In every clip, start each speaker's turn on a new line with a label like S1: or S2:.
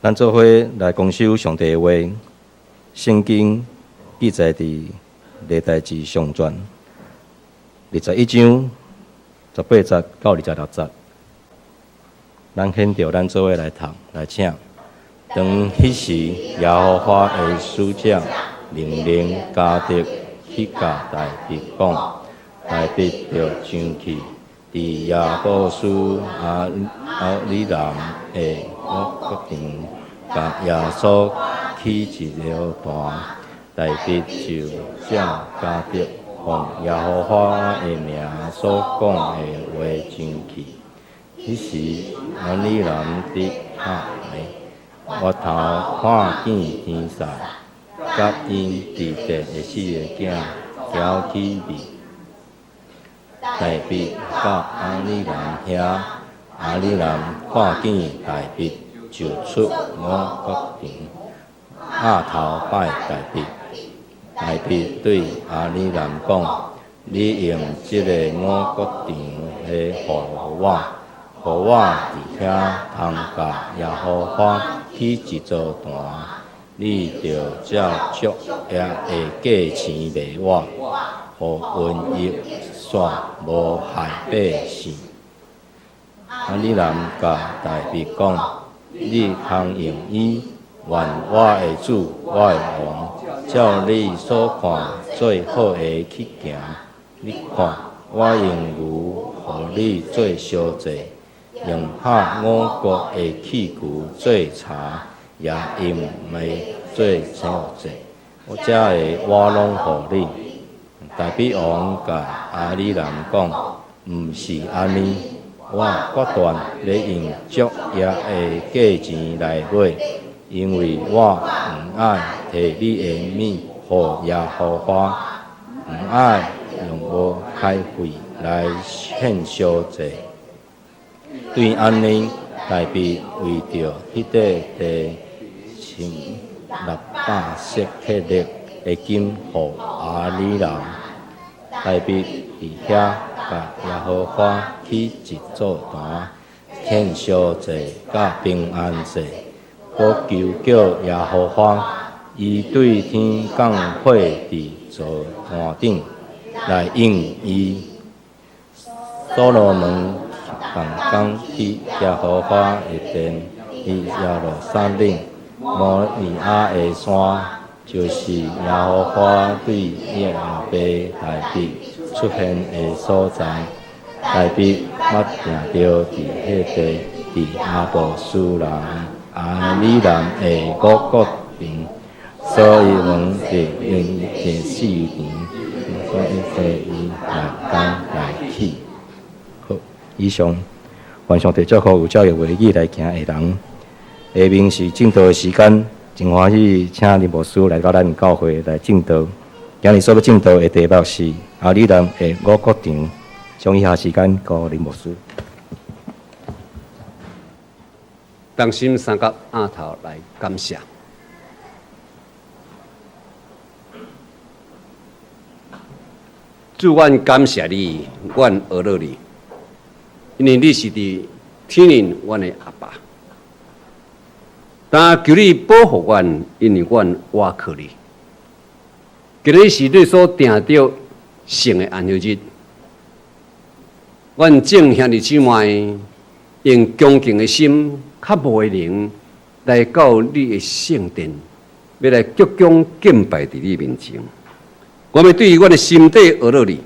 S1: 咱做伙来公守上帝的话，圣经记载伫历代志上传21章18节到26节，咱牵着咱做伙来读来请。当迄时，耶和华的使者命令加得去甲大卫讲，大卫就上去，伫亚布斯阿里南的决定，甲耶稣起一条段，大卫就将加得奉耶和华的名所讲的话上去。迄时，阿里南的阿妹，我头看见天使，甲因伫地的4个囝交起面。大卫到阿里南遐，阿里南看见大卫，就出我决定，下头拜大卫。大卫对阿里南讲：“你用这个我决定来互我，互我伫遐通甲耶和华起一座坛，你着照足也会价钱卖我，互瘟疫煞无害百姓。”阿里南甲大卫讲：“你通用伊，愿我的主，我的王，照你所看最好的去行。你看，我用牛互你做烧祭，用拍5国的器具做茶，也用麦做烧祭，我遮的我拢互你。”大卫王甲阿里南讲：“毋是安尼，我决断要用足也的价钱来买，因为我毋爱摕你的物互耶和华，毋爱用无害费来献烧祭。”对安尼，大卫为着迄块地1600舍客勒的金互阿里南。大卫伫遐甲耶和华起一座坛，献烧祭甲平安祭，我求叫耶和华，伊对天降火伫座坛顶来应伊。所罗门刚去耶和华的殿，去耶路撒冷摩利亚的山，就是耶和华对耶和华大卫出现的所在。大卫捌定着伫迄地，伫阿布斯人阿里南的五国顶，所以问着用第4年，所以说伊来刚来去。好，以上愿上帝祝福有照的话语来行的人。下面是正道的时间，真欢喜请林牧师来到咱教会来正道。今日所要正道的题目是阿里南的五国场。将以下时间交林牧师。
S2: 同心三角额头来感谢。主，阮感谢你，阮学了你，因为你是伫天灵阮的阿爸。但求你保护阮，因为阮倚靠你。今日是你所定着圣的安息日。阮正兄弟姊妹用恭敬的心、较无的灵来到你的圣殿，要来鞠躬敬拜伫你面前。我们对于阮的心底学了你，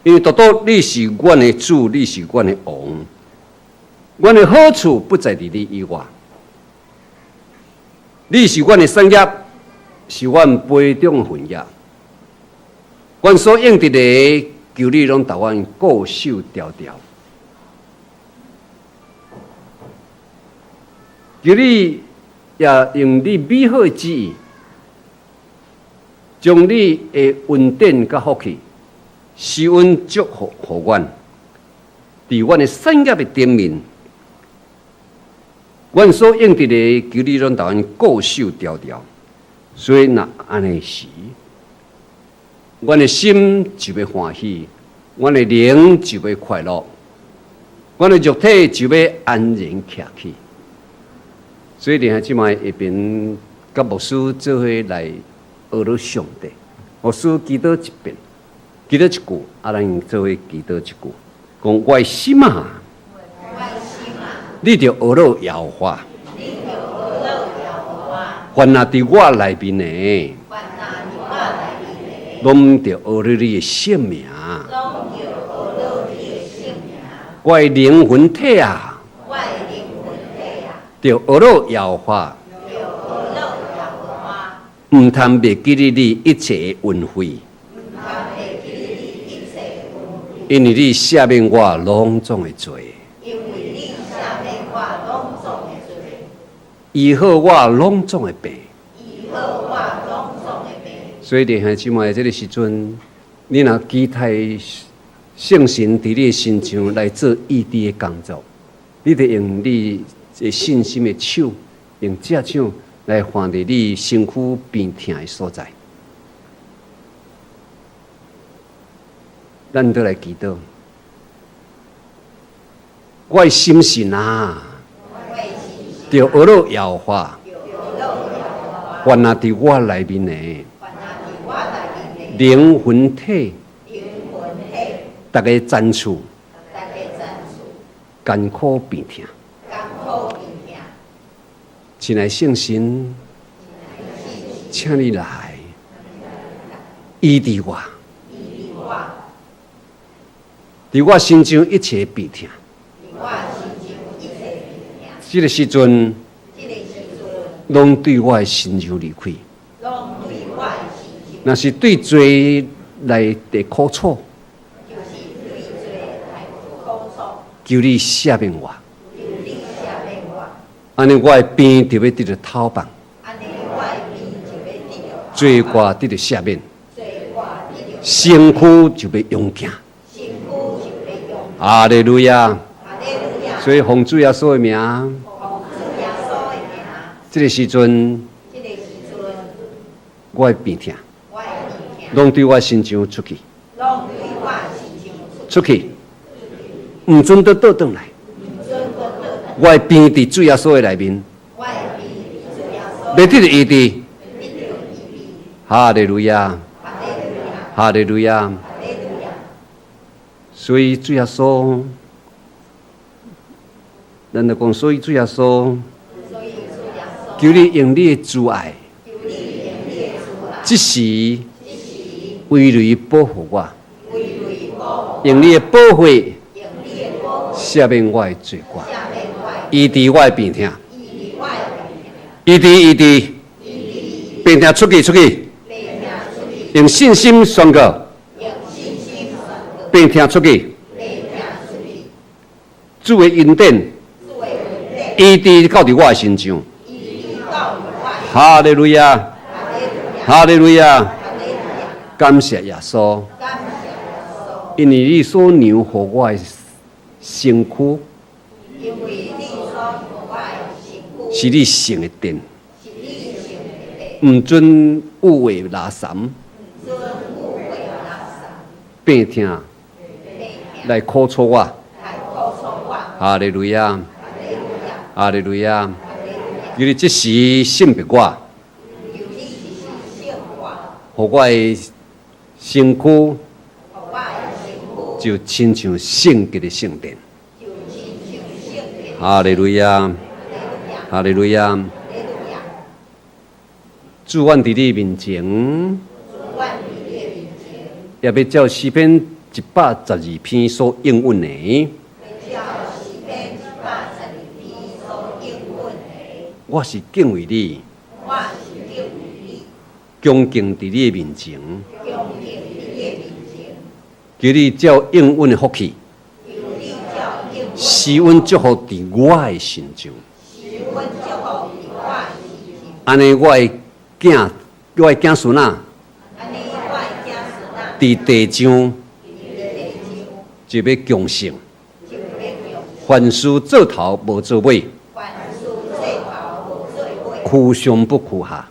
S2: 因为独独你是阮的主，你是阮的王。阮的好处不在伫你以外，你是阮的产业，是阮杯中的份业。阮所用得的。求你拢达阮固守条条，求你也用你美好的旨意，将你的恩典甲福气施恩祝福互阮，伫阮的产业的顶面，阮所用得的，求你拢达阮固守条条。所以若安尼时，阮的心就要欢喜，阮的灵就要快乐，阮的肉体就要安然徛起。所以弟兄姊妹一边甲牧师做伙来学了上帝，牧师祈祷一遍，祈祷一句，咱做伙祈祷一句，讲我的心啊，你着学了摇花，凡那伫我内面的，拢着学了你的性命，我的灵魂体啊，着学了摇花。唔通袂记你一切运费，因为你赦免我拢总的罪，医好我拢总的病。所以弟兄姊妹，这个时阵，你若期待圣神伫你身上来做医治的工作，你得用你的信心的手，用这手。来放伫你身躯病痛的所在，咱都来祈祷。我的心神啊，着学了摇花，凡那伫我内面的灵魂体，大家赞处，艰苦病痛。亲爱圣神，请你来医治我，伫我身上一切病痛。这个时阵，拢对我的身上离开。若是对罪来的苦楚，求你赦免我。安尼，我的病就要得到讨办，罪过得到赦免，身躯就要勇敢。哈利路亚！所以奉主耶稣的名，这个时阵，我的病痛，拢对我身上出去，出去，唔准倒转来。我的病伫主耶稣的内面，要得到医治。哈利路亚，哈利路亚。所以主耶稣，咱就讲，所以主耶稣，求你用你的慈爱，即时为你保护我，用你的保护赦免我的罪过。医治我的病痛，医治，病痛出去，用信心宣告，病痛出去，主的恩典，医治到伫我的身上。哈利路亚，哈利路亚，感谢耶稣，因为你所量予我的身躯。是你成的殿，唔准污秽拉残，病痛来苦楚我。哈利路亚，哈利路亚！求你即时圣别我，互我的身躯就亲像圣洁的圣殿。哈利路亚！哈利路亚！主，阮伫你面前，也要照诗篇112篇所应允的。我是敬畏你，恭敬伫你面前，求你照应允的福气，施恩祝福伫我的身上。安尼，我的囝孙仔，伫地上就要强盛，凡事做头无做尾，屈上不屈下。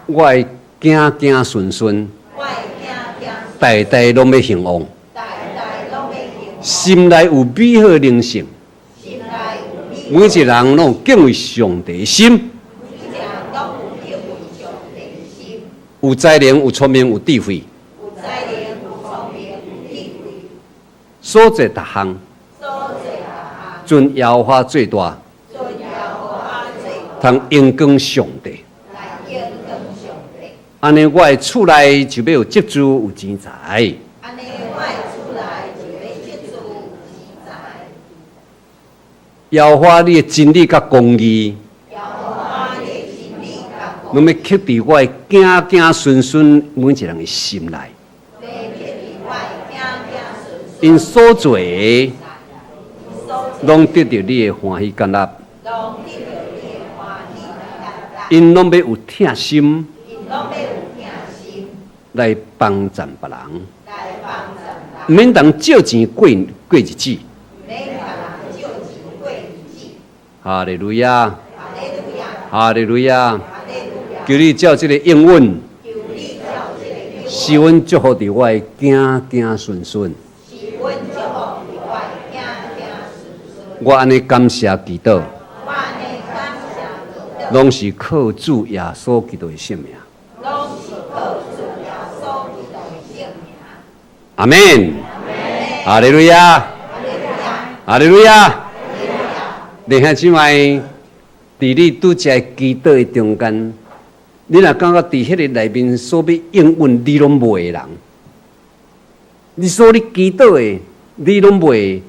S2: 我的囝孙，代代拢要兴旺，心内有美好灵性，每一个人拢有敬畏上帝的心，有才能、有聪明、有智慧，所做逐项，尊耶和华最大，通荣光上帝。安尼，我的厝内就要有积蓄、有钱财。耶和华你的真理甲公义，拢要刻伫我的子子孙孙每一人的心内。因所做的，拢得到你的欢喜甘乐。因拢要有疼心，来帮助别人，免当借钱过日子。哈利路亚，哈利路亚！求你照这个应允，是阮祝福伫我的子子孙孙。我安尼感谢祈祷，拢是靠主耶稣基督的性命。阿门。哈利路亚，哈利路亚。弟兄姊妹，伫你拄只祈祷的中间，你若感觉伫迄个内面所要应允，你拢袂人，你所你祈祷的，你拢袂，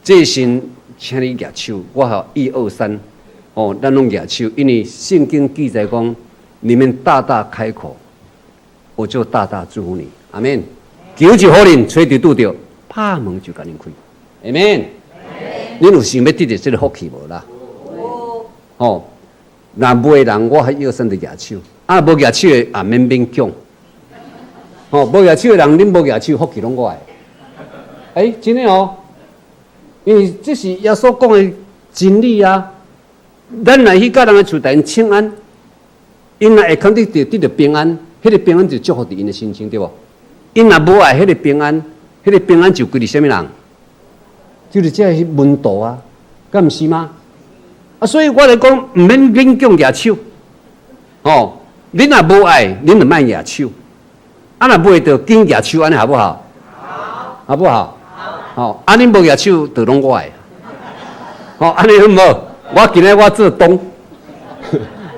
S2: 这时请你举手，我好1、2、3，哦，咱拢举手，因为圣经记载讲，你们大大开口，我就大大祝福你。阿门。求就好人，吹就拄着，拍门就甲恁开。阿门。恁有想要得到这个福气无啦？哦，若袂人，我还1、2、3就举手，啊，无举手的也免强。哦，无举手的人，恁无举手，福气拢我的。真的哦，因为这是耶稣讲的真理啊。咱若去甲人的厝内请安，因若会肯定得到平安，迄个平安就祝福伫因的心情，对无？因若无爱迄个平安，迄个平安就归伫什么人？就是这些门徒啊，敢毋是吗？啊，所以我来讲，毋免勉强举手。哦，恁若无爱，恁就莫举手。啊，若袂着紧举手，安尼好不好？好，好不好？好。哦，啊，恁无举手，就拢我的。哦，安尼好无？我今日我做东。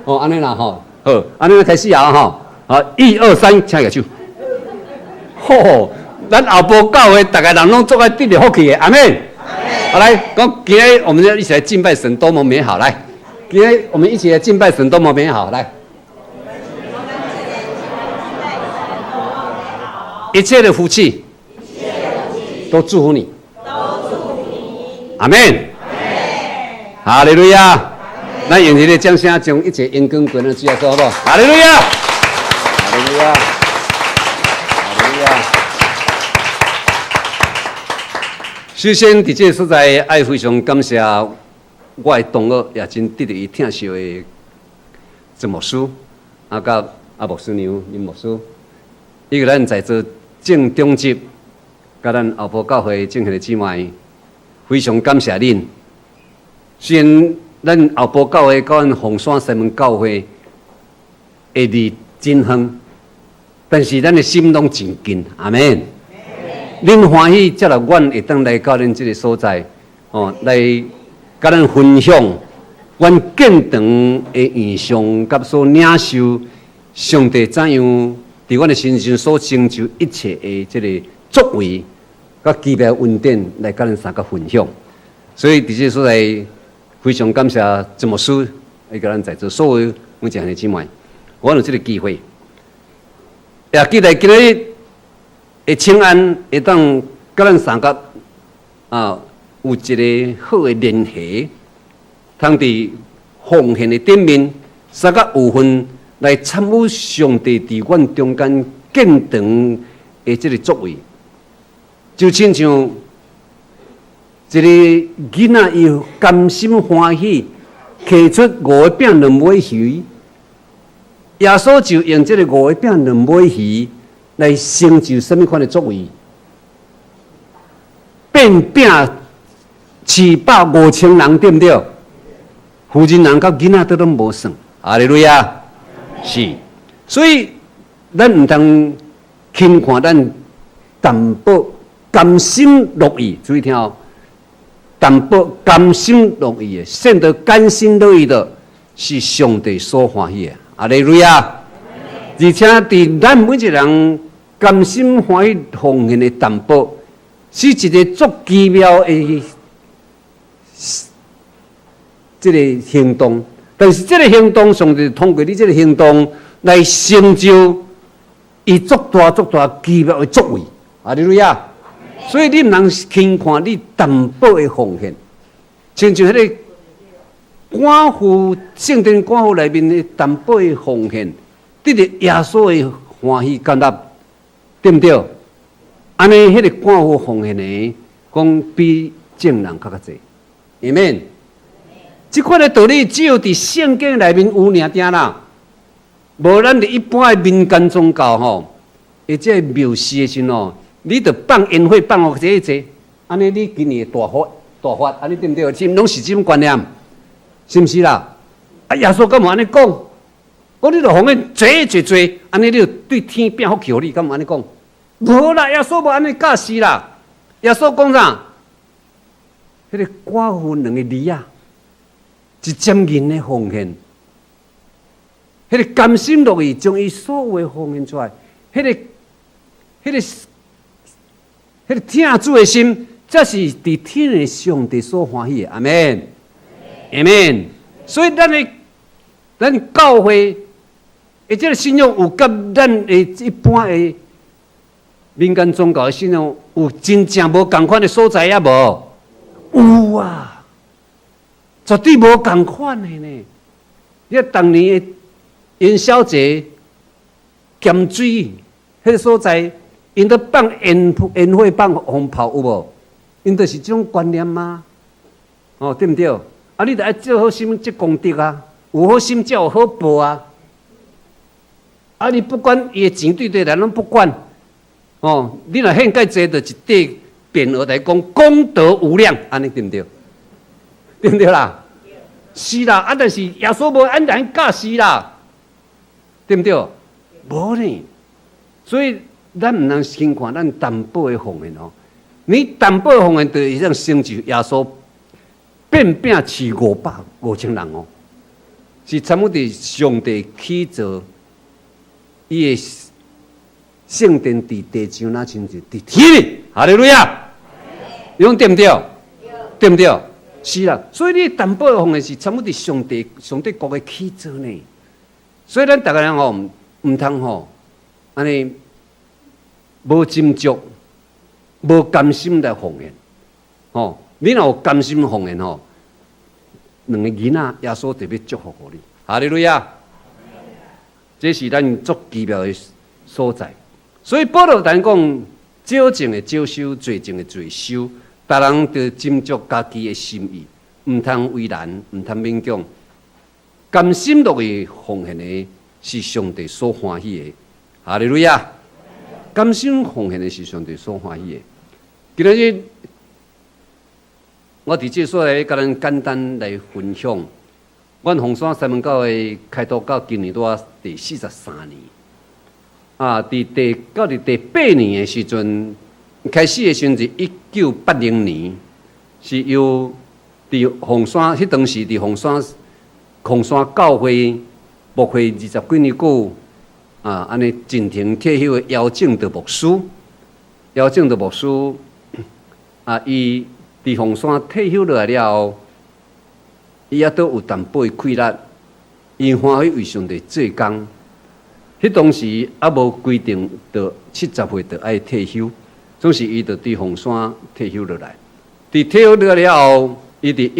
S2: 哦，安尼啦吼，好，安尼开始啊吼。好，1、2、3，请举手。吼，咱后部教会，大家人拢做爱得着福气的，阿门。好，来，讲今天我们要一起来敬拜神，多么美好！来，今天我们一起来敬拜神，多么美好！来，一切的福气都祝福你，阿门。哈利路亚！咱用这个掌声，将一切恩光归咱主耶稣，好不好？哈利路亚！哈利路亚！哈利路亚！首先，伫这个所在，爱非常感谢我的同学，也真得到伊疼惜的曾牧师，甲牧师娘林牧师，伊个咱在座正中级，甲咱后埔教会正兄姊妹，非常感谢恁。虽然咱后埔教会甲咱凤山西门教会会离真远，但是咱的心拢真近，阿门。恁欢喜，才来阮会当来到恁这个所在，哦，来甲咱分享阮敬长的印象，甲所领受上帝怎样伫阮的身上所成就一切的这个作为，甲奇妙恩典来甲咱三个分享。所以伫这个所在，非常感谢曾牧师，来甲咱在座所有我兄弟姊妹，我有这个机会，也期待今日。会请安会当甲咱三个有一个好的联系，通伫奉献的顶面，三个有份来参与上帝伫阮中间敬长的这个作为，就亲像一个囡仔伊甘心欢喜，摕出5个饼2尾鱼，耶稣就用这个5个饼2尾鱼。来成就什么款的作为？变饼75000人，对不对？负责人甲囡仔都拢无算，哈利路亚，是，所以咱毋通轻看咱淡薄甘心乐意，注意听哦，淡薄甘心乐意的，显得甘心乐意的，是上帝所欢喜的，哈利路亚，而且伫咱每一个人甘心欢喜奉献的淡薄，是一个足奇妙的。这个行动，但是这个行动，上帝通过你这个行动来成就伊足大奇妙的作为，哈利路亚！所以你唔能轻看你淡薄的奉献，亲像迄个寡妇圣殿寡妇内面的淡薄的奉献，得到耶稣的欢喜感纳，对不对？安尼，迄个寡妇奉献的，讲比正人较济，阿们。这款的道理只有伫圣经内面有尔定啦，无咱伫一般的民间宗教吼，或者庙事的时吼，你着放烟火放互这，安尼你今年大发，安尼对不对？是拢是这种观念，是毋是啦？啊，耶稣敢有安尼讲？讲你着奉献济，安尼你着对天变福气互你，敢有安尼讲？无啦，耶稣无安尼教示啦。耶稣讲啥？迄个寡妇两个梨啊。一针银的奉献，迄个甘心乐意将伊所有的奉献出来，迄个听主的心，这是伫天的上帝所欢喜的。阿门，阿门。所以咱教会，而这个信仰有甲咱的一般的民间宗教的信仰有真正无共款的所在也无？有啊。绝对无共款的呢！你当年的元宵节咸水迄个所在，因都放烟火、放红炮，有无？因就是这种观念吗？哦，对不对？啊，你得爱做好心，积功德啊，有好心才有好报啊！啊，你不管伊的钱对来，拢不管。哦，你若献介济，就一块匾额来讲功德无量，安尼对不对？对不对啦？是啦，啊，但是耶稣无按咱教示啦，对不对？无呢，所以咱唔能轻看咱淡薄的奉献哦。你淡薄的奉献，就会让成就耶稣变变饲550人哦，是参与伫上帝起造伊的圣殿伫地上那亲像伫天里，哈利路亚，你讲对不对？对不对？是啦，所以你淡薄的奉献是参与伫上帝国的起造呢。所以咱大家人吼唔通吼安尼无斟酌、无甘心来奉献。吼，你若有甘心奉献吼，两个囡仔耶稣特别祝福互你。哈利路亚！这是咱足奇妙的所在。所以保罗咱讲，少种的少收，多种的多收。大人着斟酌家己的心意，唔通为难，唔通勉强，甘心乐意奉献的，是上帝所欢喜的。哈利路亚！甘心奉献的是上帝所欢喜的。今日我伫这所来，甲咱简单来分享，阮红山三门教会开拓到今年多第43年，啊，伫第8年的时阵。开始的时阵是1980年，是由伫红山，迄当时伫红山教会牧会20几年久，啊，安尼进行退休的邀请的牧师，啊，伊伫红山退休落来了后，伊也都有淡薄的气力，伊欢喜为上帝做工。迄当时也无规定到70岁就爱退休。总是伊就伫红山退休落来，伫退休落来了后，伊伫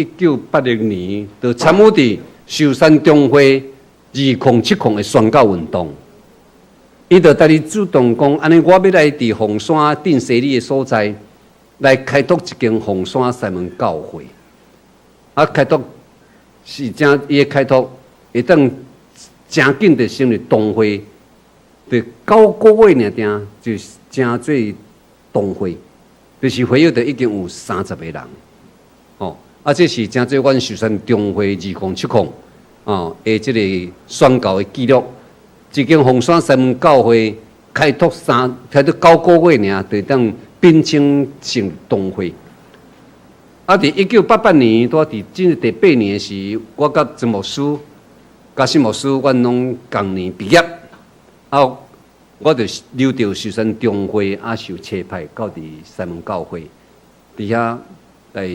S2: 1980年就参与伫寿山中会2070的宣教运动。伊就家己主动讲，安尼我要来伫红山定西里的所在，来开拓一间红山西门教会。啊，开拓是正伊的开拓，会当真紧的成立同会，就9个月尔定，就真做。同会就是会友，就已经有30个人，哦，这是真做阮寿山中会2070的这个宣告的记录。一间凤山西门教会开拓9个月尔，就当变成成同会。伫1988年，拄伫进入第8年的时，我甲曾牧师、甲新牧师，阮拢同年毕业。我就留着寿山中会受差派到伫西门教会，伫遐来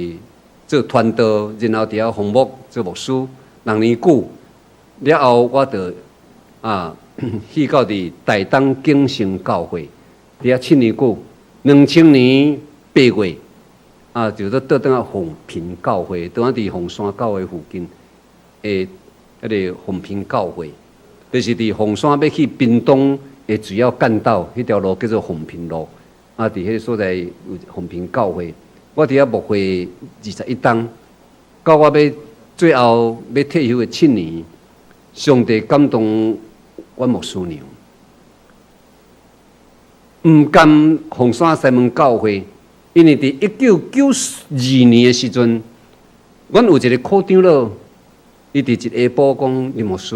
S2: 做传道，然后伫遐服务做牧师2年久。了后，我就去到伫大东景盛教会，伫遐7年久。2000年8月，就倒转啊凤屏教会，倒伫凤山教会附近的迄个凤屏教会，就是伫凤山要去屏东的主要干道，迄条路叫做凤屏路。伫迄个所在有凤屏教会，我伫遐牧会21冬，到我要最后要退休的7年，上帝感动阮牧师娘，毋甘凤山西门教会，因为伫1992年的时阵，阮有一个科长老，伊伫一下晡讲林牧师，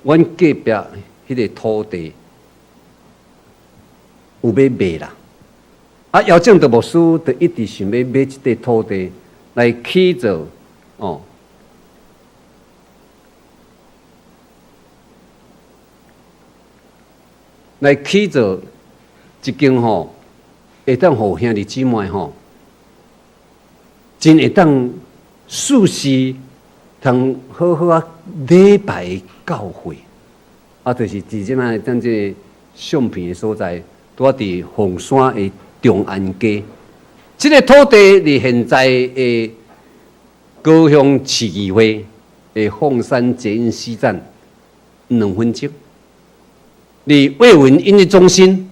S2: 阮隔壁迄个土地有要卖啦，邀请着牧师，就一直想要买即块土地来起做来起做一间会当互兄弟姊妹真会当舒适，通好好礼拜的教会。就是伫即摆咱这相片的所在，拄伫凤山的中安街。这个土地离现在的高雄市议会的凤山捷运西站2分钟。离卫文音乐中心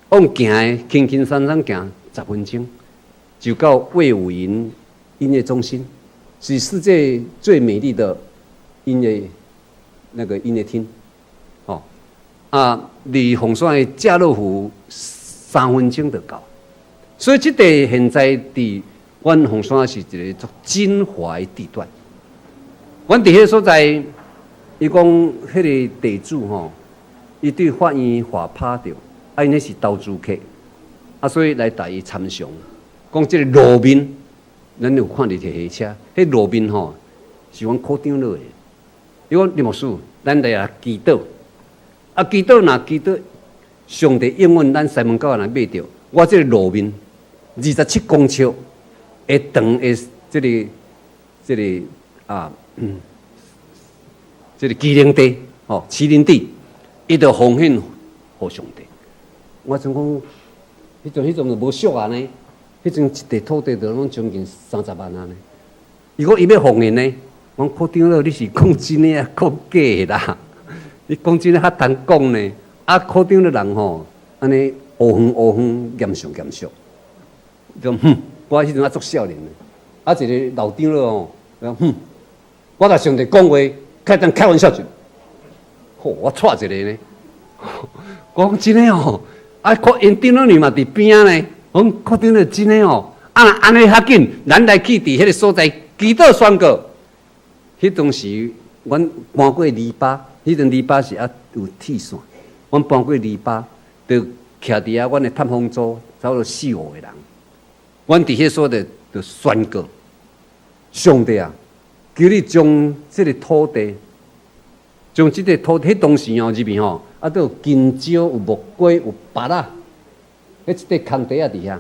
S2: 往行的轻轻松松行10分钟，就到卫武营音乐中心，是世界最美丽的音乐音乐厅。离凤山的家乐福3分钟就到。所以这地现在伫阮凤山是一个足精华的地段。阮伫迄个所在，伊讲迄个地主伊对法院话拍着，因迄是投资客，所以来台伊参详，讲即个路面，咱有看到摕下车，迄路面是阮科长落的。伊讲林牧师，咱来祈祷，祈祷，上帝应允咱西门教若买着，我即个路面27公尺会长的这个机灵地麒麟地。伊就奉献互上帝。我想讲，迄种就无俗啊呢。迄种一地土地就拢将近30万啊呢。如果伊要奉献呢，我科长老你是讲真诶啊，讲假诶啦？你讲真诶较难讲呢。科长老人安尼乌远严肃，就我迄阵足少年诶。一个老长老我甲上帝讲话，开玩笑就。我错一个呢，我讲真诶科因长老你嘛伫边仔呢，我讲科长老真诶安尼较紧，咱来去伫迄个所在祈祷宣告。迄当时阮搬过篱笆，迄阵篱笆是有铁线，阮搬过篱笆，就徛伫阮的探风组，差不多4-5个人，阮伫迄所在就宣告，上帝啊，求你将这个土地。将即个土地，迄当时入面都有金蕉、有木瓜、有芭乐，迄即块空地伫遐。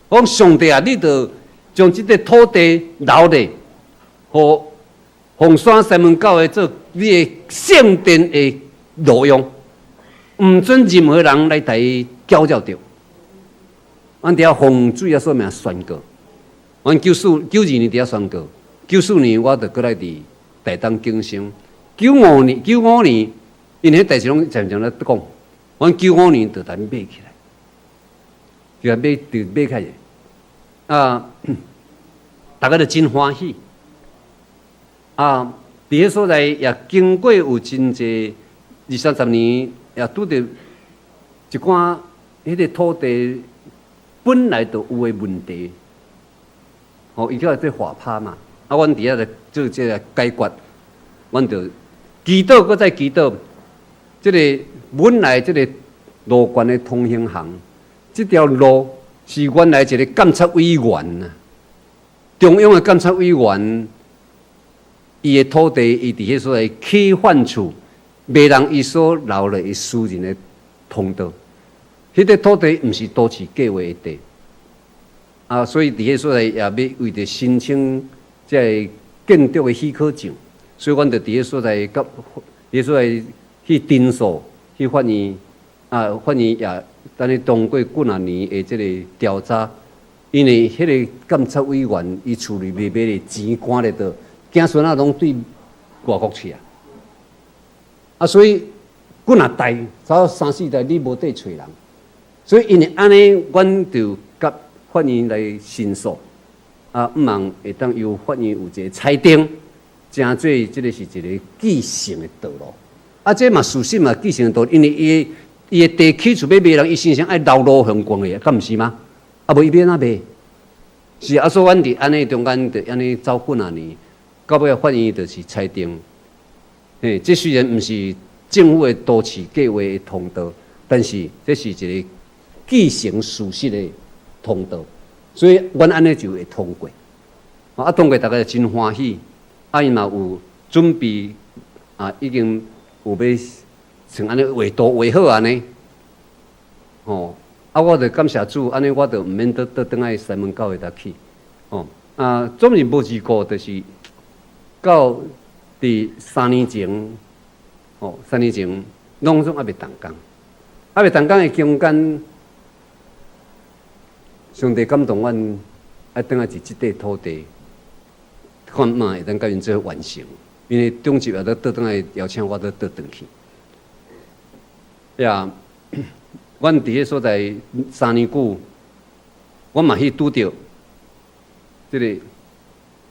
S2: 我讲上帝啊，你着将即个土地留咧，互凤山西门教会做你的圣殿的路用，毋准任何人来台搅扰着。阮伫遐洪水所名宣告，阮92年伫遐宣告，94年我着过来伫大东景盛。95年，因迄代志拢常咧讲，阮95年就买起来，就买起来。大家就真欢喜。伫迄所在也经过有真济20-30年，也拄着一寡迄个土地本来就有诶问题，伊叫做法拍嘛。啊，阮伫遐来做这个解决，阮就祈祷，搁再祈祷。这个本来这个路权的通行行，这条路是原来一个监察委员呐，中央的监察委员，伊的土地，伊伫迄所在起犯处，袂让伊所留落伊私人的通道。迄个土地毋是都市计划的地，啊，所以伫迄所在也要为着申请这建筑的许可证，所以阮就伫迄所在甲迄所在去申诉，去法院啊，法院也等于通过几啊年的这个调查，因为迄个监察委员伊处理袂袂的钱赶咧倒，囝孙仔拢对外国去啊，啊，所以几啊代，差3、4代你无地找人，所以因为安尼，阮就甲法院来申诉，啊，毋茫会当由法院有一个裁定，正做即个是一个继承的道路。啊，这嘛事实嘛继承的道路，因为伊的地起厝要卖人，伊先生爱流落向光的，敢毋是吗？啊，无伊要哪卖？是啊，所以阮伫安尼中间，就安尼走几啊年，到尾法院就是裁定，嘿，这虽然毋是政府的都市计划的通道，但是这是一个继承事实的通道，所以阮安尼就会通过。啊，通过大家真欢喜，啊，伊嘛有准备啊，已经有要像安尼画图画好安尼，哦，啊，我就感谢主，安尼我就毋免倒转来西门教会搭去，哦，啊，总是无试过，就是到伫3年前，哦，3年前拢总还袂动工，还袂动工的中间，上帝感动阮，爱倒来伫即块土地，看嘛会当甲因做完成。因为中级也都倒转来邀请我倒转去，呀，阮伫迄所在3年久，我嘛去拄着即个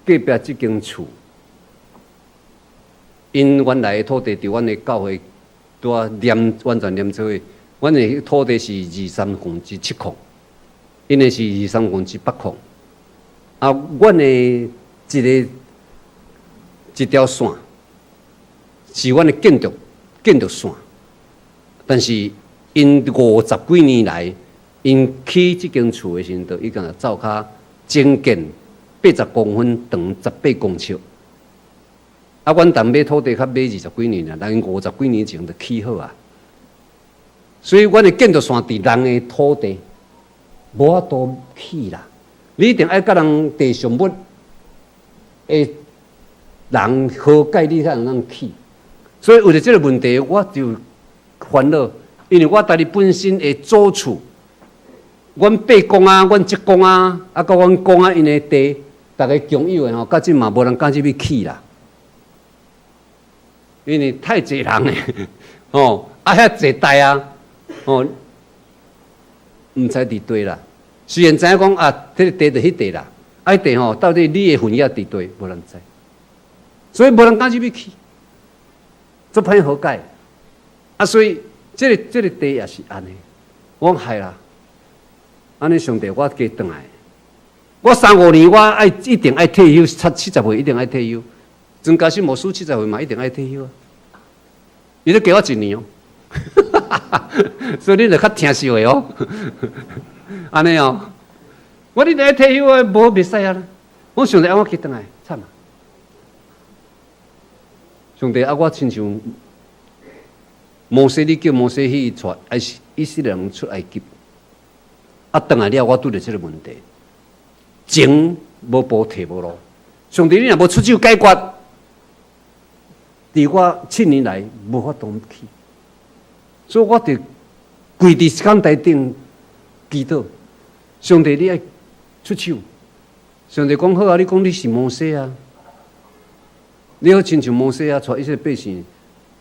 S2: 隔壁即间厝，因原来的土地伫阮的教会拄啊完全连做伙，阮的土地是2/37因的是2/38块，啊，阮的一条线是阮的建筑线，但是因50几年来，因起这间厝的时阵，伊敢若造卡整建80公分长18公尺。啊，阮淡买土地较买20几年啦，人50几年前就起好啊。所以阮的建筑线伫人的土地，无法度起啦。你一定爱甲人地上物诶。人好解你才能起，所以为了这个问题，我就烦恼，因为我家己本身的祖厝，阮8公啊，阮7公啊，啊，甲阮公啊，因的地，大家共有的吼，到即嘛无人敢入去起啦，因为太济人诶，哦，啊，遐济代啊，哦，毋知伫对啦。虽然知影讲啊，这个地就迄地啦，啊，地吼，到底你的份也伫对，无人知。所以无人敢入去起，做歹好解。啊，所以这个地也是安尼。我害啦，安尼上帝我加转来。我3、5年我一定爱退休，70岁一定爱退休。曾家新牧师70岁嘛一定爱退休啊。伊都加我1年哦，所以你著较听实话哦。安尼哦，我一定爱退休啊，无袂使啊。我上帝爱我加转来，惨啊！上帝啊！我亲像摩西，你叫摩西去带以色列人出埃及，啊，转来了，我拄着这个问题，情无补退无路。上帝，你若无出手解决，伫我7年来无法度去，所以我就跪伫石岗台顶祈祷，上帝，你爱出手。上帝讲好啊，你讲你是摩西啊。你好，亲像摩西啊，带以色列百姓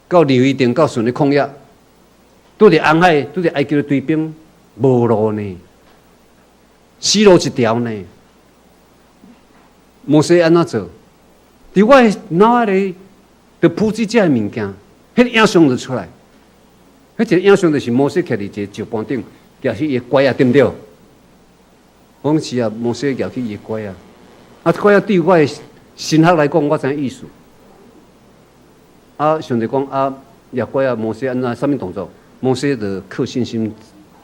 S2: 到利非定，到顺利旷野，拄着红海，拄着埃及的追兵，无路呢，死路一条呢。摩西安怎做？伫我的脑海里，就普及这物件，迄个影像就出来。迄一个影像就是摩西徛伫一个石板顶，举起伊的拐啊，对不对？我讲是啊，摩西举起伊的拐啊，啊，我要对我的神学来讲，我知影意思。啊，上帝讲啊，亚怪啊，摩西安怎什么动作？摩西就靠信心，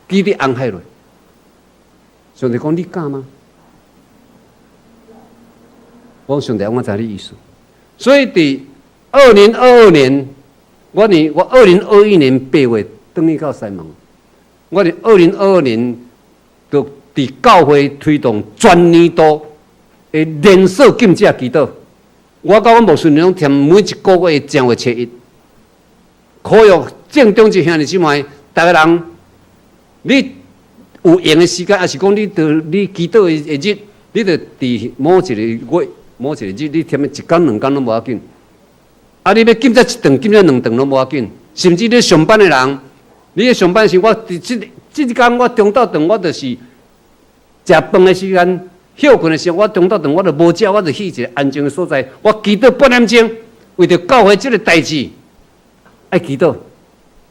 S2: 记伫红海落。上帝讲你敢吗？我上帝，我知你意思。所以伫2022年，我2021年8月转去到西门，我伫2022年就伫教会推动全年度的连锁禁止祈祷。我甲阮牧师拢添每一个月正月初1，可约正中一兄弟姊妹，逐个人，你有闲的时间，还是讲你祈祷的日，你就伫某一个月、某一个日，你添一天两天拢无要紧。啊，你要禁止一顿、禁止两顿拢无要紧。甚至你上班的人，你咧上班时，我这一天我中昼顿我就是食饭的时间。休困的时候，我中昼顿我就无食，我就去一个安静的所在，我祈祷半点钟，为着教会这个代志，爱祈祷，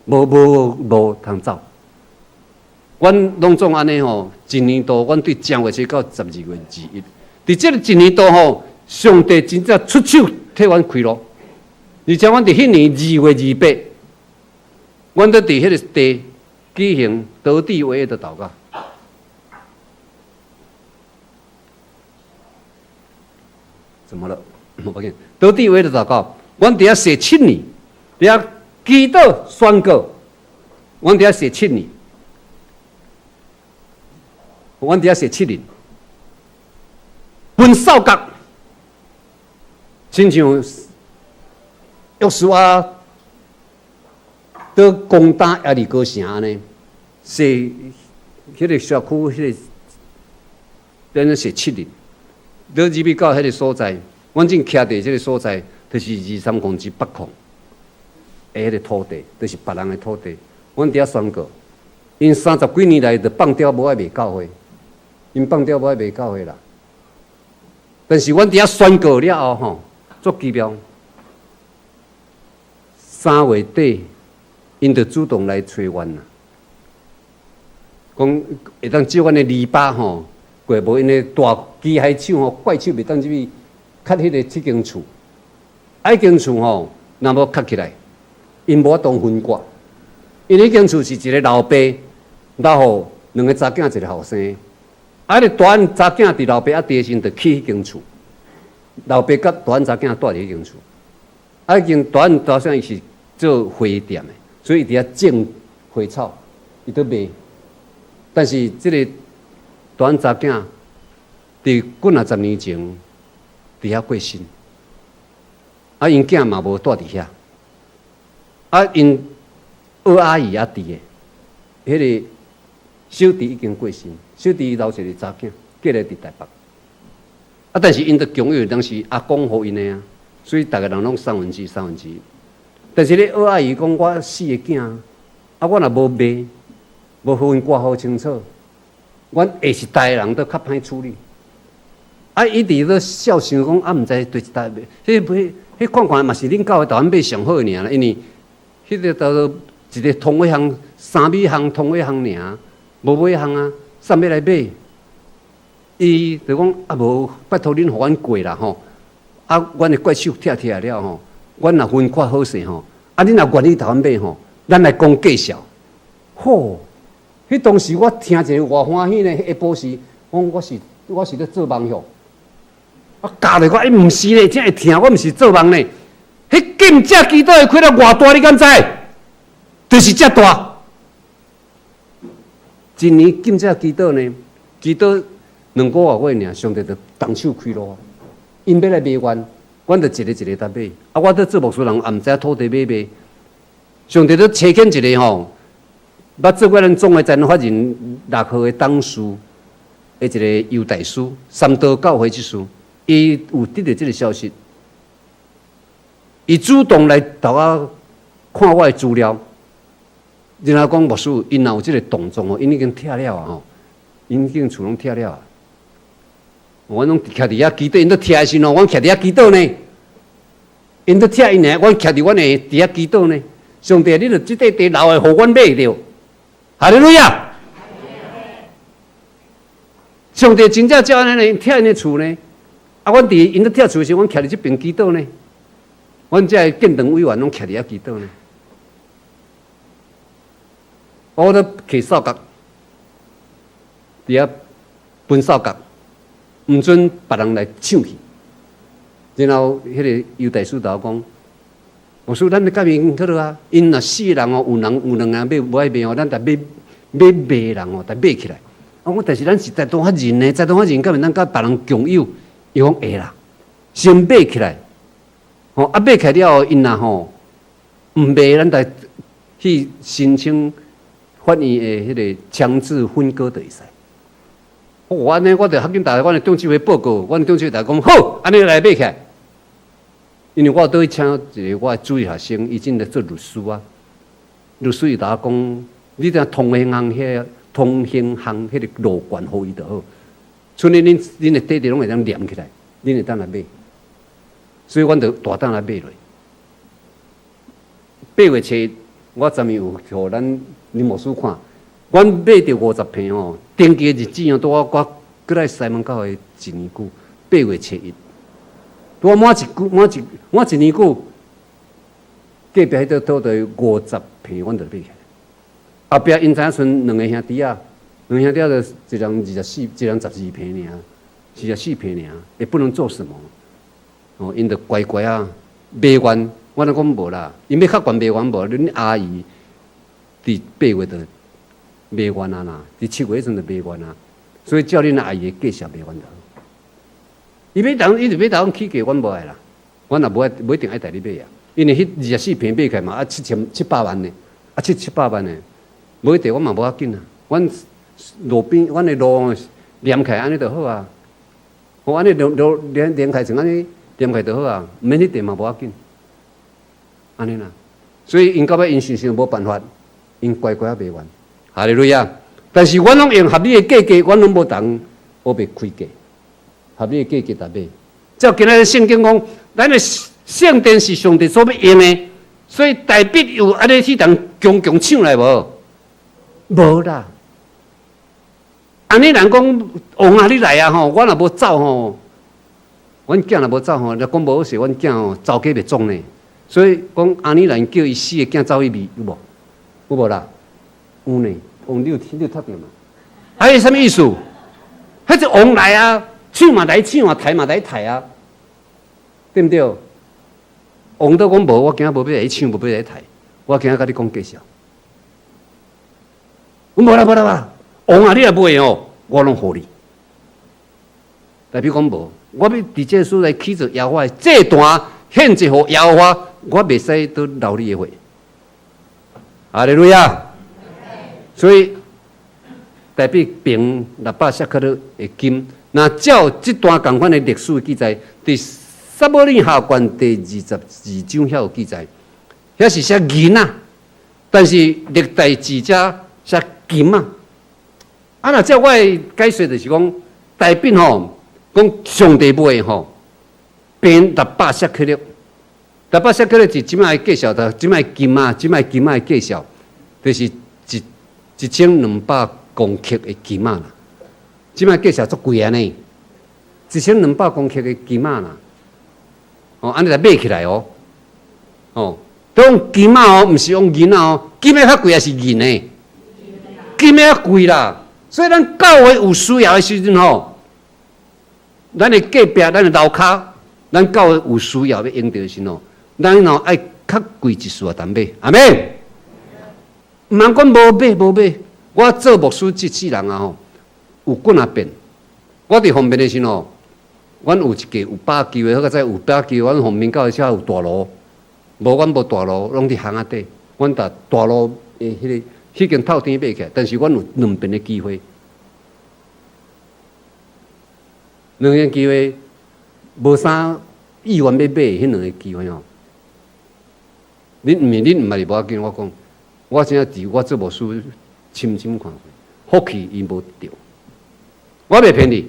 S2: 无通走。阮拢总安尼吼，一年度阮对正月初到12月21，伫这个一年度吼，上帝真正出手替阮开路，而且阮伫迄年2月28，阮都伫迄个地举行得地为业的祷告。怎么了？我跟得地为的祷告，阮伫遐写7年，伫遐祈祷宣告，阮伫遐写7年，阮伫遐写7年，分扫角，亲像约书亚到攻打耶利哥城安尼，写迄个社区迄个，等于写7年。到入去到迄个所在，阮正徛伫即个所在，就是23公尺北控的迄个土地，就是别人的土地。阮伫遐宣告，因30几年来就放掉无爱卖教会，因放掉无爱卖教会啦。但是阮伫遐宣告了后吼，足奇妙。3月底，因就主动来找阮啦，讲会当借阮的篱笆吼。过无因个大机械手吼，怪手袂当入去卡迄个7间厝，迄间厝吼，若无卡起来，因无法当分割。因迄间厝是一个老爸、老父2个查囝，一个后生。啊，迄个大汉查囝伫老爸弟时就起迄间厝，老爸甲大汉查囝住伫迄间厝。啊，迄间大汉查囝伊是做花店的，所以伊伫遐种花草，伊都卖。但是这个大汉查囝伫几50年前伫遐过身，啊，因囝嘛无住伫遐，啊，因二阿姨也伫个，迄个小弟已经过身，小弟留一个查囝，嫁来伫台北，啊，但是因的供养当时阿公互因的啊，所以逐个人拢三分之一。但是咧二阿姨讲我4个囝，啊，我若无卖，无分割好清楚。阮下一代的人都较歹处理，啊！伊伫咧笑想讲啊，毋知对一代买，迄看看嘛是恁教会台湾买上好尔啦，因为迄个都一个通尾行、三米行、通尾行尔，无尾行啊，啥要来买？伊就讲啊，无拜托恁互阮过啦吼，啊，阮的怪手拆了吼，阮若分割好势吼，啊，恁若愿意台湾买吼，咱来讲介绍，吼。迄当时我听一个偌欢喜呢，下晡时，我是咧做梦哟。啊，教咧我，毋是咧，真会听，我毋是做梦呢。迄禁止祈祷的开了偌大，你敢知？就是遮大。一年禁止祈祷呢，祈祷2个月尔，上帝就动手开路。因要来买阮，阮就一个搭买。啊，我做牧师人，也毋知土地买卖。上帝都找见一个吼。捌做过咱总会战法人6号的董事，一个犹大师，三道教会之师，伊有得到这个消息，伊主动来头我看我的资料，然后讲牧师，因若有这个动作哦，因已经拆了啊吼，因已经厝拢拆了啊。阮拢徛伫遐祈祷，因都拆的时候，阮徛伫遐祈祷呢，因都拆因呢，阮徛伫阮的伫遐祈祷呢。上帝，你著即块地留的，互阮买着。哈利路亚！上帝真正叫安尼拆因的厝呢，啊，阮伫因咧跳厝时，阮徛伫即边祈祷呢。阮遮建堂委员拢徛伫遐祈祷呢。我咧摕扫角，伫遐分扫角，毋准别人来抢去。然后迄个犹大师头讲，我说咱咧甲因好落啊，因若死人哦，有人买无爱卖哦，咱得买卖人哦，得买起来。啊，我但是咱是在当法人呢，在当法人，敢毋咱甲别人共有？伊讲会啦，先买起来。吼，啊买起来了后，因若吼毋卖，咱得去申请法院的迄个强制分割就会使。我安尼，我着合紧大家，阮的中纪委报告，阮中纪委大家讲好，安尼来买起来。因为我倒去请一个我的主义学生，伊正在做律师啊。律师伊甲我讲，你听通行行迄个路权好伊就好。剩恁的地地拢会当连起来，恁会当来买。所以阮就大胆来买落。8月初，我昨暝有互咱林牧师看，阮买着50坪哦，登记的日子哦，拄我过来西门口的1年久，8月初1。我满一年久，隔壁迄个土地50坪，阮就买起来。后壁因知影剩2个兄弟啊，2个兄弟就一人24，一人12坪尔，14坪尔，也不能做什么。哦，因就乖乖啊，卖完，我就讲无啦，因要较悬卖完无，恁阿姨伫8月就卖完啊啦，伫7月迄阵就卖完啊，所以叫恁阿姨继续卖完就好。伊就要当起价，阮无爱啦，阮也无一定爱带你买啊，因为迄24坪买起来嘛，啊700万呢，啊700万呢，无一定我嘛无要紧啊，阮路边阮的路连起来安尼就好啊，我安尼连起像安尼连起就好啊，免迄地嘛无要紧，安尼啦，所以因到尾因想无办法，因乖乖啊卖完，哈利路亚。但是阮拢用合理的价格，阮拢无当我袂开价。合理的价格来买，照今仔日圣经讲，咱的圣殿是上帝所要用的，所以代笔有安尼去当强抢来无？无啦。安尼人讲王啊，你来啊吼，我若无走吼，阮囝若无走吼，若讲无好势，阮囝吼走家袂总呢。所以讲安尼人叫伊死的囝走去味有无？有无啦？有呢。王你有读着嘛？还有什么意思？迄只王来啊！抢嘛来抢啊，抬嘛来抬啊，对不对？王都讲无，我今仔无要来抢，无要来抬，我今仔甲你讲介绍。无啦，王啊，你也买哦，我拢互你。代表讲无，我要伫这所来起做耶和华这段献祭互耶和华，我袂使都留你的话。哈利路亚。所以代表平600舍克勒的金。那照这段共款的历史记载，伫撒母耳下传第22章遐有记载，遐是写银啊，但是历代志者写金啊。啊，那照我的解说就是讲，代表吼，讲上帝买吼，平600舍克勒，600舍克勒是即摆介绍的，即摆金啊，即摆金啊的介绍，就是1200公克的金啊啦。即摆介绍足贵安尼，1200公克的金仔啦，哦，安尼来买起来哦，哦，当金仔哦，毋是用银仔哦，金仔较贵也是银的，金仔较贵啦，所以咱教会有需要的时阵吼，咱的隔壁，咱的楼骹，咱教会有需要要用到的时候，咱吼爱较贵一丝淡买，阿妹，毋通讲无买，我做牧师这世人啊吼。有滚啊变，我伫方面的时候，阮有一个有把球的，或者有把球，阮方面到遐有大炉，无阮无大炉，拢伫巷仔底。阮搭大炉诶，迄间透天买起来，但是阮有2边的机会，2间机会无啥意愿要买迄2个机会哦。恁毋捌无要紧，我讲，我现在伫我做牧师，深看过，福气伊无得。我袂骗你，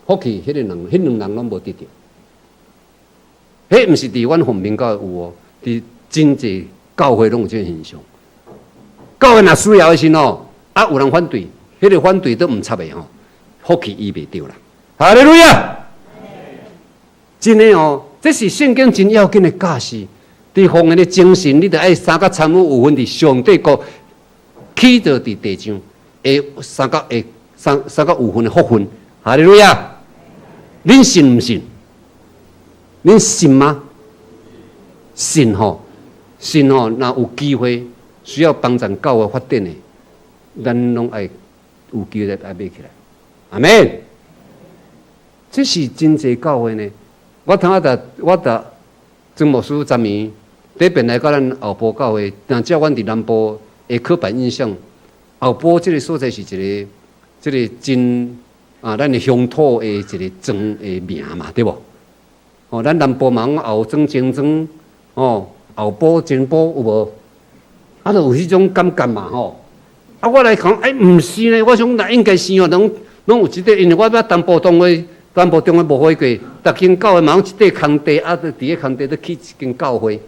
S2: 福气迄两人拢无得着。迄毋是伫阮方面教有哦，伫真济教会拢有这个现象。教会若需要的时候，啊有人反对，迄个反对都毋插的吼，福气伊袂着啦。哈利路亚！真的哦，这是圣经真要紧的教示。伫奉献的精神，你得爱3到3五5分伫上帝国起着伫地上，会3到5分的福分。哈利路亚！恁信唔信？恁信吗？信吼，信吼，若有机会需要帮助教会发展的，咱拢爱有机会爱买起来。阿门。这是真济教会呢。我曾牧师昨暝第边来到咱后埔教会，但照阮伫南部的刻板印象，后埔这个所在是一个真咱的乡土的一个庄的名嘛，对无？哦，咱南部嘛讲后庄、前庄，哦，后埔、前埔有无？就有迄种感觉嘛，吼。我来讲，毋是呢，我想那应该是哦，拢有一块，因为我捌南部中的无花过，逐间教会嘛，一块空地，伫个空地都起一间教会。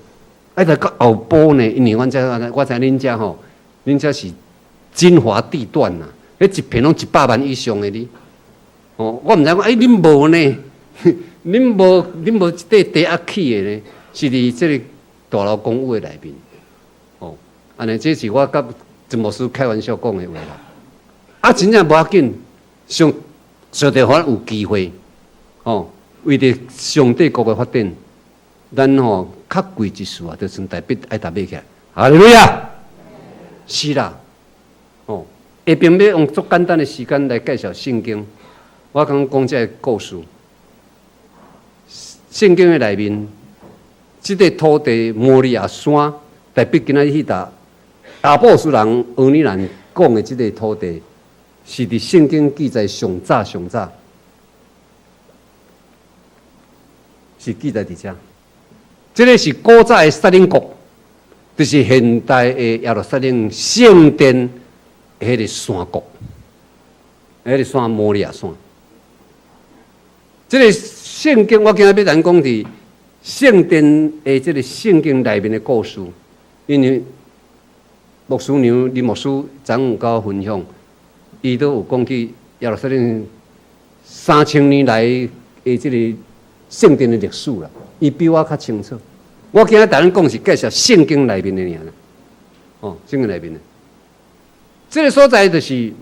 S2: 来到后埔呢，因为我知恁遮吼，恁遮是精华地段呐，迄一片拢100万以上的哩。哦，我毋知讲，恁无呢？恁无一块地啊起的呢？是伫这个大楼公寓的内面。哦，安尼这是我甲曾牧师开玩笑讲的话啦。真正无要紧，上帝互咱有机会，哦，为着上帝国的发展，咱吼较贵一丝啊，就算代笔爱搭买起来。哈利路亚！是啦，哦，下边要用足简单的时间来介绍圣经。我讲这个故事，圣经的内面，这个土地摩利亚山，代表今仔日迄搭亚波斯人、俄尼人讲的这个土地，是伫圣经记载上早，是记载伫遮。这个是古早的撒冷国，就是现代的耶路撒冷圣殿迄个山国，迄个山摩利亚山。这个圣经，我今日要咱讲伫圣殿的这个圣经内面的故事，因为牧师娘林牧师昨有甲我分享，伊都有讲起耶路撒冷3000年来的这个圣殿的历史啦，伊比我较清楚。我今日同咱讲是介绍圣经内面的尔啦，哦，圣经内面的。这个所在就是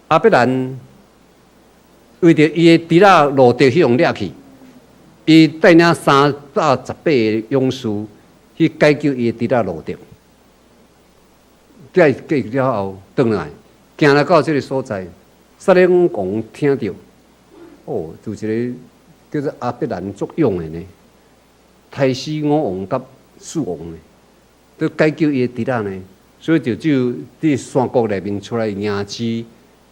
S2: 亚伯兰。为着伊的弟仔路德去用掠去，伊带领318个勇士去解救伊的弟仔路德。解救了后，转来行来到这个所在，撒冷王听到，哦，就一个叫做亚伯兰作用的呢，杀死5王甲4王呢，都解救伊的弟仔呢，所以就只有伫山谷内面出来迎接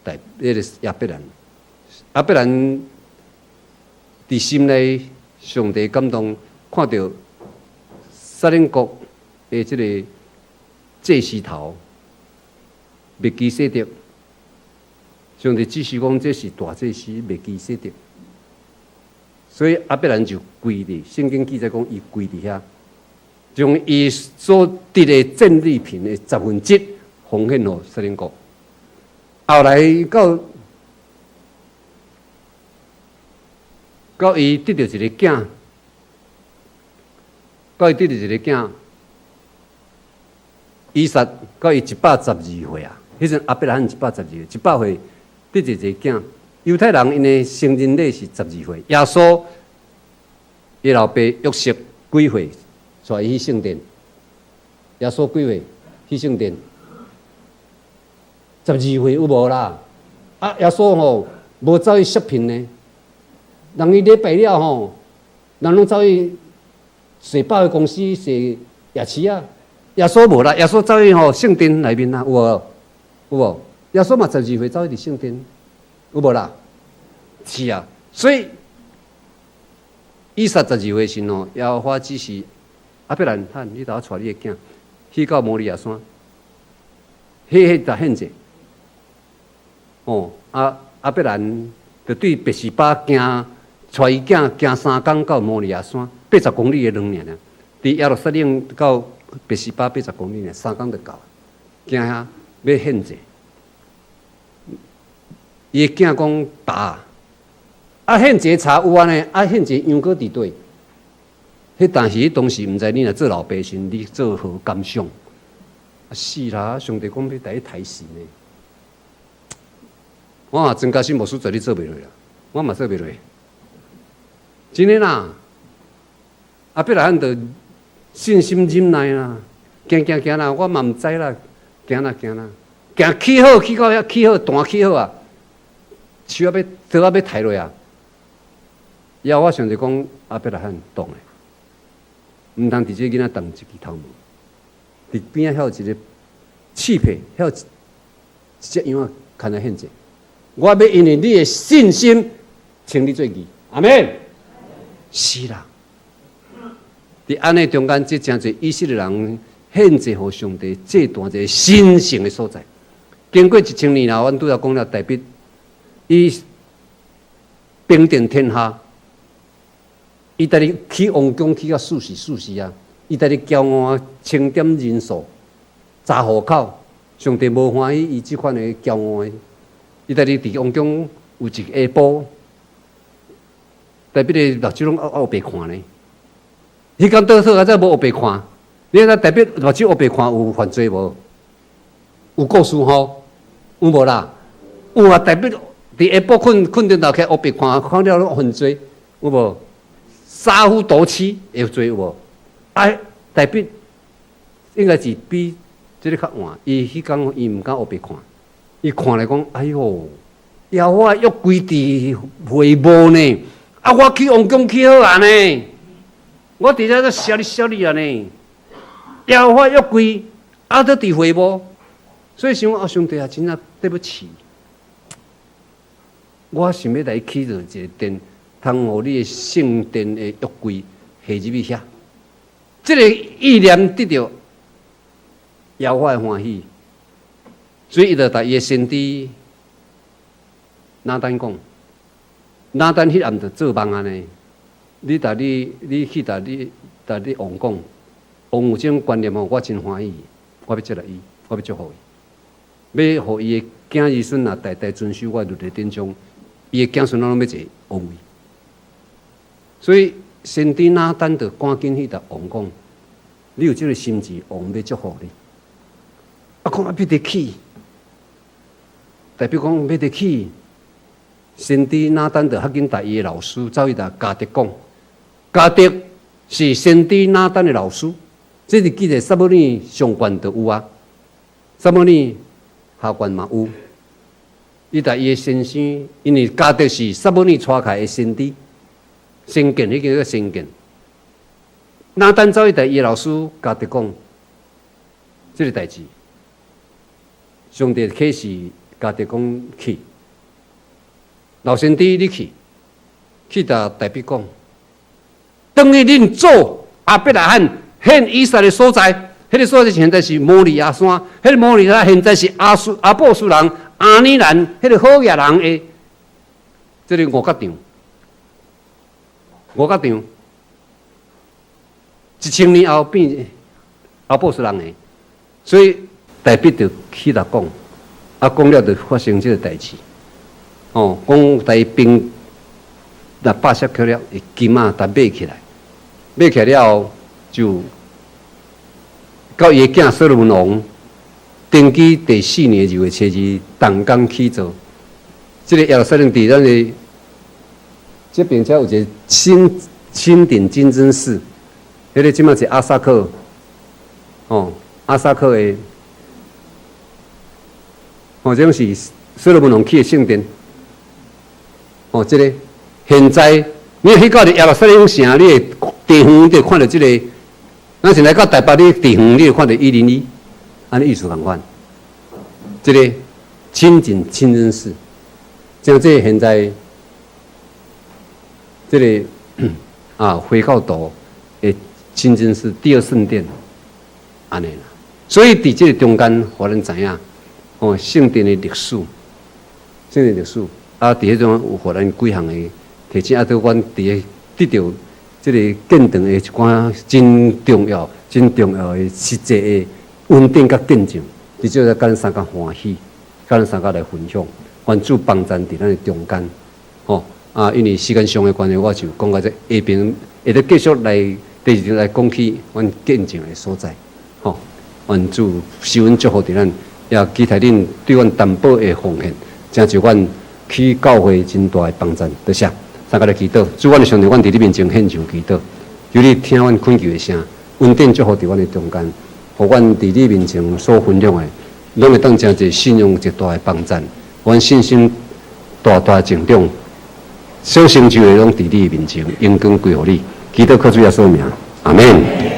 S2: 那个亚伯兰。亚伯兰伫心内，上帝感动，看到撒冷国的这个祭司头麦基洗德，上帝指示讲这是大祭司麦基洗德，所以亚伯兰就跪伫，圣经记载讲伊跪伫遐，将伊所得的战利品的1/10奉献予撒冷国。后来到伊得到一个囝，以撒到伊112岁啊，迄阵亚伯兰112岁，100岁得到一个囝。犹太人因的成人礼是12岁，耶稣伊老爸约瑟几岁带伊去圣殿？耶稣几岁去圣殿？12岁有无啦？耶稣吼无走去削聘呢。人伊礼拜了吼，人拢走去洗百货公司洗夜市啊。耶稣无啦，耶稣走去吼圣殿内面啊，有无？耶稣嘛12岁走去伫圣殿，有无啦？是啊，所以以撒12岁时吼，耶和华指示亚伯兰，你带我带你的囝去到摩利亚山，迄就献祭。哦，亚伯兰就对拔示巴行。带伊囝行3天到摩利亚山，80公里的路尔。伫耶路撒冷到拔示巴80公里尔，3天就到。行遐要献祭，伊的囝讲爸，献节茶有安尼，献节香果伫对。但是当时毋知你若做老百姓，你做何感想？是啦，上帝讲要第一抬神呢。我嘛真假心无实在，你做袂落啦，我嘛做袂落。真诶啦，必然着信心忍耐啦，行啦，我嘛毋知啦，行啦，行起好起到遐起好弹起好啊，树要倒要抬落啊。要我上帝讲必然动诶。毋通伫这囡仔动一支头毛，伫边仔遐有一个刺皮，遐有一只样啊，牵来献祭。我要因为你的信心，请你做义。阿免。是啦，伫安尼中间，这真侪以色列人献祭互上帝，这段一个神圣的所在。经过1000年啦，阮拄则讲了，大笔伊平定天下。伊带你起王宫起到4时啊！伊带你骄傲啊，清点人数，查户口。上帝无欢喜伊即款的骄傲的。伊带你伫王宫有一个下晡，代表你目睭拢黑白看呢。迄间倒数啊，再无黑白看，你看代表目睭黑白看有犯罪无？有故事吼？有无啦？有啊，代表伫下晡困顶头起黑白看，看了拢犯罪，有无？杀夫夺妻会做有无？代表应该是比这个较晚。伊迄天伊毋敢黑白看，伊看来讲，哎哟，要我约规伫会幕呢，我去王宫去好啊呢，我伫遮都笑你啊呢，要我约规都伫会幕，所以想上帝啊，真正对不起，我想要来起着一个殿。通互你的圣殿的约柜下入去遐，这个意念得到耶和华欢喜，所以伊就甲伊的先知拿单讲，拿单迄暗就做梦安尼，你去甲你王讲，王有这种观念哦，我真欢喜，我要接纳伊，我要祝福伊，要互伊的囝儿孙啊代代遵守我律例典章，伊的囝孙拢要坐王位。所以先知拿单就赶紧去甲王讲，你有这个心志，王要祝福你。讲要得起，代表讲要得起。先知拿单就较紧带伊的老师走去甲迦得讲，迦得是先知拿单的老师，这是记在撒母耳上悬就有啊，撒母耳下悬嘛有。伊带伊的先生，因为迦得是撒母耳带开的先知。先见，迄个先见。拿单走去带伊老师甲得讲，这个代志，上帝启示甲得讲去，老先知你去甲代表讲，等于恁祖亚伯拉罕献以撒的所在，迄个所在现在是摩利亚山，迄个摩利亚现在是阿波斯人阿尼兰，迄个好野人的，这个五角场。1000年后变阿波斯人的，所以代表就去甲讲，讲了就发生这个代志。讲台兵那8色去了，金啊，但买起来了后，就到伊个囝所罗门王登基第4年2月7日，动工起造。这个耶路撒冷地咱的。这边才有一个新顶金针寺，迄个即马是阿萨克，阿萨克的，这种是所罗门王起的圣殿，这个现在你去到耶路撒冷城，你的地方就看到这个，咱现在到台北你地方，你就看到102，安尼意思同款。这个清净清真寺，像这现在。这个回教徒的清真寺第2圣殿，安尼啦。所以伫这个中间，互咱知影，圣殿的历史，伫迄种有互咱几项的提醒，到阮伫得到这个见证的一寡真重要的实际的稳定甲见证，伫这个咱三个欢喜，甲咱三个来分享，愿主帮助伫咱的中间，因为时间上的关系，我就讲到这下边，会得继续来第二场来讲起阮见证的所在。吼，愿主施恩祝福伫咱，也期待恁对阮担保的奉献，成就阮去教会真大的帮助。多谢，三个来祈祷，主，阮的上帝，阮伫你面前献上祈祷，求你听阮恳求的声，稳定祝福伫阮的中间，互阮伫你面前所分享的，拢会当成一个信用极大的帮助，阮信心大大成长，小成就的拢伫你面前，荣光归乎你。祈祷靠主耶稣名，阿门。